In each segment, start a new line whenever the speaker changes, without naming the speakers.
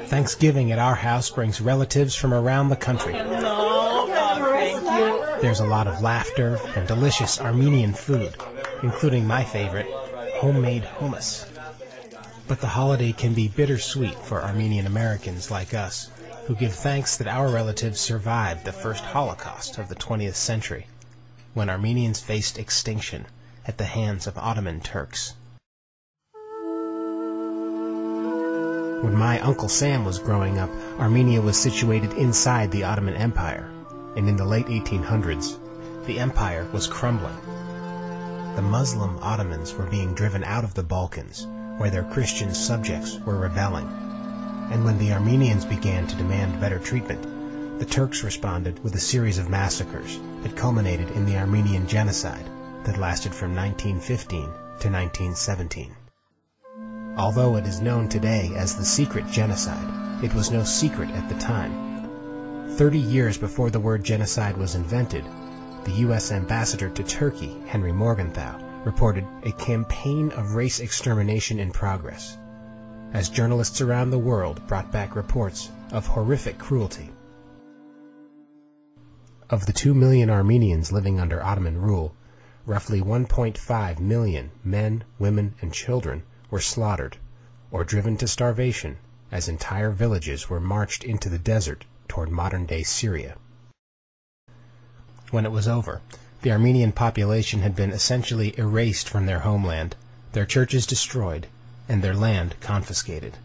Thanksgiving at our house brings relatives from around the country. There's a lot of laughter and delicious Armenian food, including my favorite, homemade hummus. But the holiday can be bittersweet for Armenian Americans like us, who give thanks that our relatives survived the first Holocaust of the 20th century, when Armenians faced extinction at the hands of Ottoman Turks. When my Uncle Sam was growing up, Armenia was situated inside the Ottoman Empire, and in the late 1800s, the empire was crumbling. The Muslim Ottomans were being driven out of the Balkans, where their Christian subjects were rebelling. And when the Armenians began to demand better treatment, the Turks responded with a series of massacres that culminated in the Armenian Genocide that lasted from 1915 to 1917. Although it is known today as the secret genocide, it was no secret at the time. 30 years before the word genocide was invented, the U.S. ambassador to Turkey, Henry Morgenthau, reported a campaign of race extermination in progress, as journalists around the world brought back reports of horrific cruelty. Of the 2 million Armenians living under Ottoman rule, roughly 1.5 million men, women, and children were slaughtered or driven to starvation as entire villages were marched into the desert toward modern-day Syria. When it was over, the Armenian population had been essentially erased from their homeland, their churches destroyed, and their land confiscated.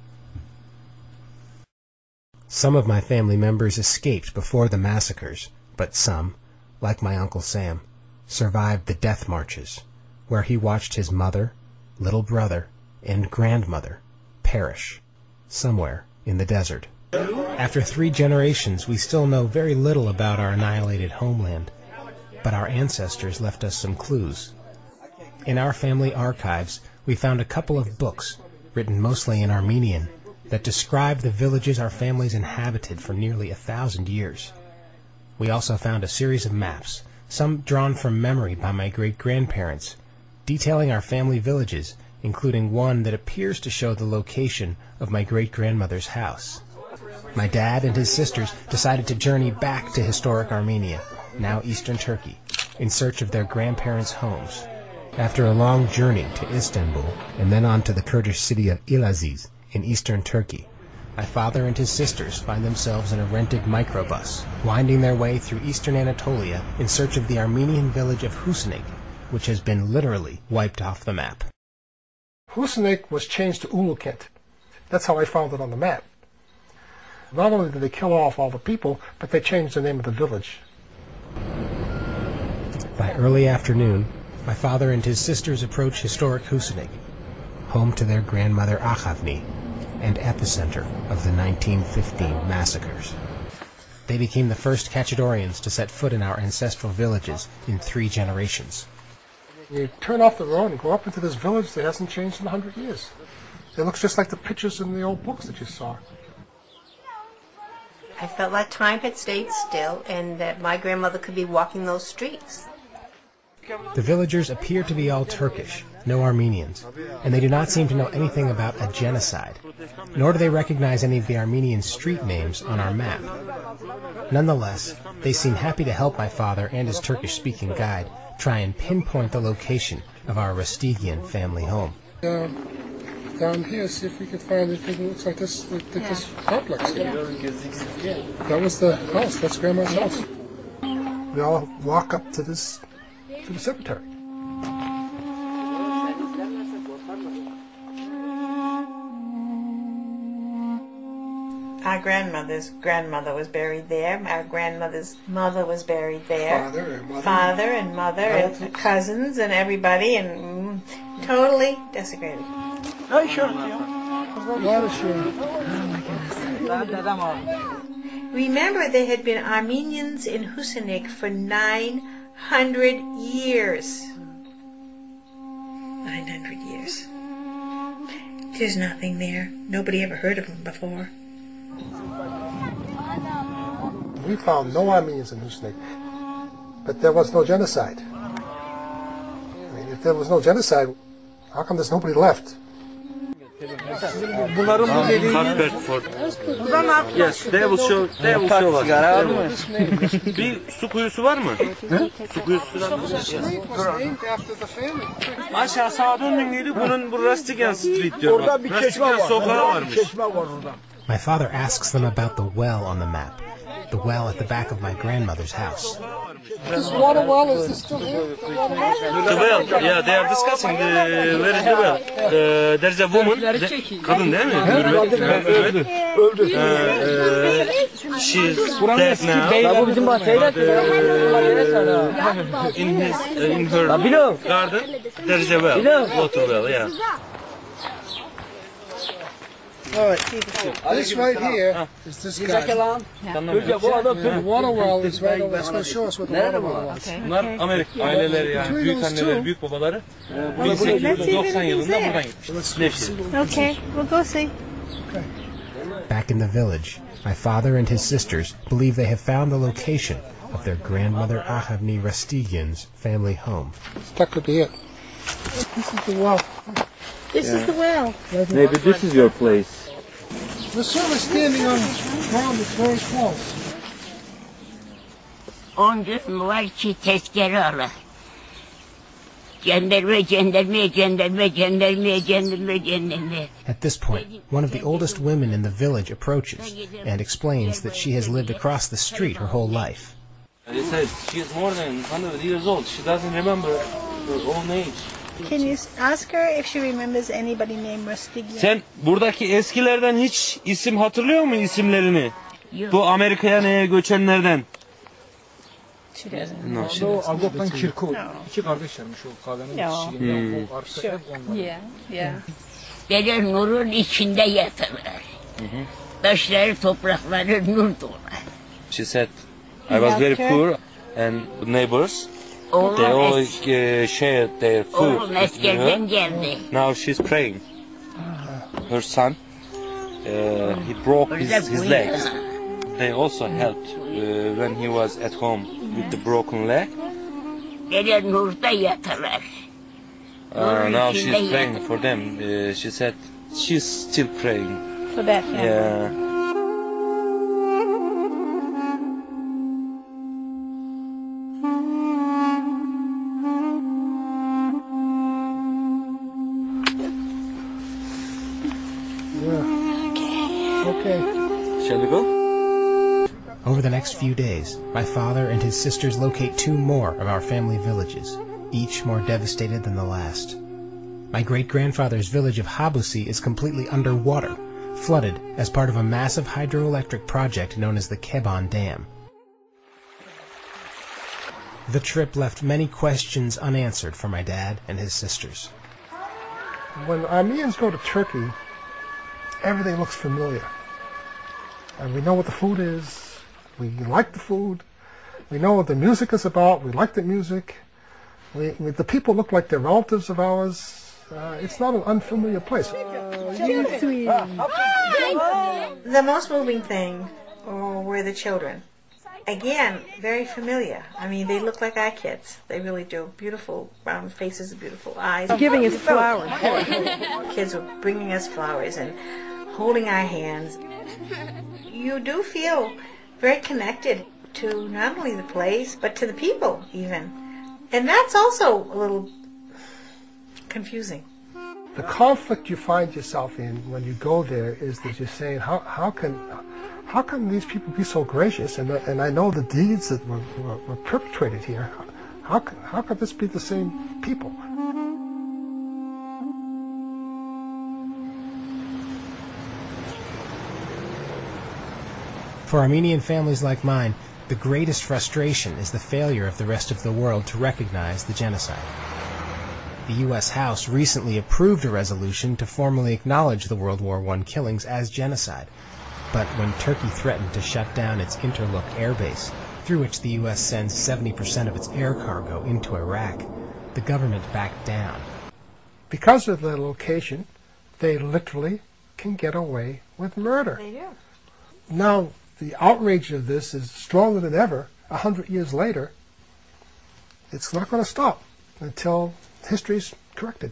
Some of my family members escaped before the massacres, but some, like my Uncle Sam, survived the death marches, where he watched his mother, little brother, and grandmother perish somewhere in the desert. After 3 generations, we still know very little about our annihilated homeland, but our ancestors left us some clues. In our family archives, we found a couple of books, written mostly in Armenian, that describe the villages our families inhabited for nearly 1,000 years. We also found a series of maps, some drawn from memory by my great-grandparents, detailing our family villages, including one that appears to show the location of my great-grandmother's house. My dad and his sisters decided to journey back to historic Armenia, now eastern Turkey, in search of their grandparents' homes. After a long journey to Istanbul and then on to the Kurdish city of Ilaziz in eastern Turkey, my father and his sisters find themselves in a rented microbus, winding their way through eastern Anatolia in search of the Armenian village of Husinik, which has been literally wiped off the map.
Husinik was changed to Ulukent. That's how I found it on the map. Not only did they kill off all the people, but they changed the name of the village.
By early afternoon, my father and his sisters approach historic Husinik, home to their grandmother Akhavni, and epicenter of the 1915 massacres. They became the first Kachadorians to set foot in our ancestral villages in 3 generations.
You turn off the road and go up into this village that hasn't changed in 100 years. It looks just like the pictures in the old books that you saw.
I felt like time had stayed still and that my grandmother could be walking those streets.
The villagers appear to be all Turkish, no Armenians, and they do not seem to know anything about a genocide, nor do they recognize any of the Armenian street names on our map. Nonetheless, they seem happy to help my father and his Turkish-speaking guide try and pinpoint the location of our Rustigian family home.
Down here, see if we can find anything that looks like this, this complex here. That was the house. That's Grandma's house. We all walk up to this, to the cemetery.
Our grandmother's grandmother was buried there. Our grandmother's mother was buried there. Father and mother and cousins and everybody, and totally desecrated.
Oh, sure.
Remember, there had been Armenians in Husinik for 900 years. 900 years. There's nothing there. Nobody ever heard of them before.
We found no Armenians in Husinik, but there was no genocide. I mean, if there was no genocide, how come there's nobody left?
Bunların bu dediğini... Yes, they will show us. Bir su kuyusu var mı? Su kuyusu var mı? Aşağı sağa döndüğün gibi bunun bu Rustigan Street diyor.
Orada bir çeşme var.
Sokağı varmış.
Çeşme var orada.
My father asks them about the well on the map, the well at the back of my grandmother's house.
This water well, is this still here?
The well, yeah, they are discussing where is the well. There's a woman, kadın değil mi?
Öldü.
She's dead now.
Bu bizim bahçeyle
In her garden, there is a well, water well, yeah.
All right. This right here is this guy. The water well is right over. It's going to show us what the water well is.
Bunlar Amerika aileleri yani büyük anneleri, büyük babaları 1890 yılında buradan gitmişler. Nevşehir.
Okay, we'll go see.
Back in the village, my father and his sisters believe they have found the location of their grandmother Ahavni Rastigian's family home.
That could be it. This is the well.
This is the well.
Maybe this is your place.
We're sort of standing on ground that's very close.
Onca var ki tezkere ala. Jandarma.
At this point, one of the oldest women in the village approaches and explains that she has lived across the street her whole life.
They said she is more than 100 years old. She doesn't remember her own age.
Can you ask her if she remembers anybody named Rastigian?
Sen buradaki eskilerden hiç isim hatırlıyor musun isimlerini? Bu Amerika'ya neye göçenlerden?
She doesn't.
No, she doesn't.
Agop'tan Kirko. İki kardeşlermiş o kahvenin çiçeğinden. O arka hep onlar.
Yeah.
Böyle nurun içinde yatırlar. Taşları, toprakları nur dolu.
She said, I was very poor and neighbors, they all shared their food
Oğlum
with
askerden
her.
geldi.
Now she's praying. Her son, he broke his legs. They also helped when he was at home with the broken leg.
Böyle nurda yatırlar.
Now she's praying for them. She said she's still praying.
For that family.
Yeah.
Okay.
Shall we go?
Over the next few days, my father and his sisters locate two more of our family villages, each more devastated than the last. My great-grandfather's village of Habusi is completely underwater, flooded as part of a massive hydroelectric project known as the Keban Dam. The trip left many questions unanswered for my dad and his sisters.
When Armenians go to Turkey, everything looks familiar. And we know what the food is. We like the food. We know what the music is about. We like the music. The people look like they're relatives of ours. It's not an unfamiliar place.
The most moving thing were the children. Again, very familiar. I mean, they look like our kids. They really do. Beautiful round faces, beautiful eyes.
Giving us flowers.
Kids were bringing us flowers and holding our hands. You do feel very connected to not only the place, but to the people even. And that's also a little confusing.
The conflict you find yourself in when you go there is that you're saying, how can these people be so gracious? And I know the deeds that were perpetrated here. How could this be the same people?
For Armenian families like mine, the greatest frustration is the failure of the rest of the world to recognize the genocide. The U.S. House recently approved a resolution to formally acknowledge the World War I killings as genocide. But when Turkey threatened to shut down its Interlook air base, through which the U.S. sends 70% of its air cargo into Iraq, the government backed down.
Because of the location, they literally can get away with murder.
They do.
Now, the outrage of this is stronger than ever. 100 years later, it's not going to stop until history's corrected.